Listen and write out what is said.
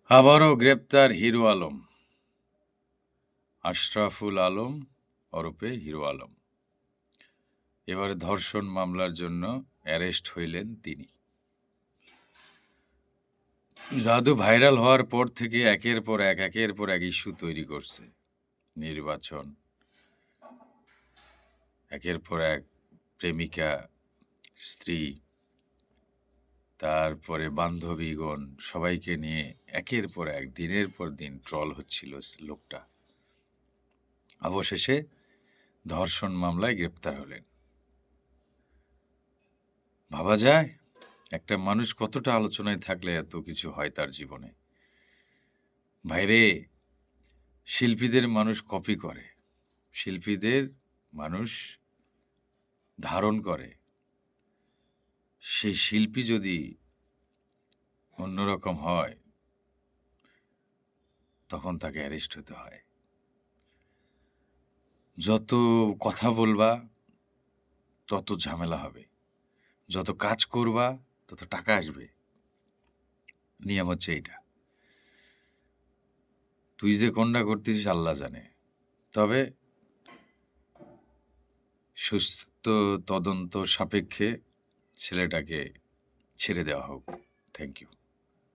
আবারও গ্রেপ্তার হিরো আলম, আশরাফুল আলম ওরফে হিরো আলম। এবারে ধর্ষণ মামলার জন্য অ্যারেস্ট হইলেন তিনি। জাদু ভাইরাল হওয়ার পর থেকে একের পর এক ইস্যু তৈরি করছে। নির্বাচন, একের পর এক প্রেমিকা, স্ত্রী, তারপরে বান্ধবীগণ সবাইকে নিয়ে একের পর এক দিনের পর দিন ট্রল হচ্ছিল লোকটা। অবশেষে ধর্ষণ মামলায় গ্রেপ্তার হলেন। ভাবা যায় একটা মানুষ কতটা আলোচনায় থাকলে এত কিছু হয় তার জীবনে। ভাইরে, শিল্পীদের মানুষ কপি করে, শিল্পীদের মানুষ ধারণ করে। সেই শিল্পী যদি অন্যরকম হয় তখন তাকে অ্যারেস্ট হতে হয়। যত কথা বলবা তত ঝামেলা হবে, যত কাজ করবা তত টাকা আসবে। নিয়ম হচ্ছে এইটা। তুই যে কোনটা করতেছিস আল্লাহ জানে। তবে সুস্থ তদন্ত সাপেক্ষে ছেলেটাকে ছেড়ে দেওয়া হোক। Thank you.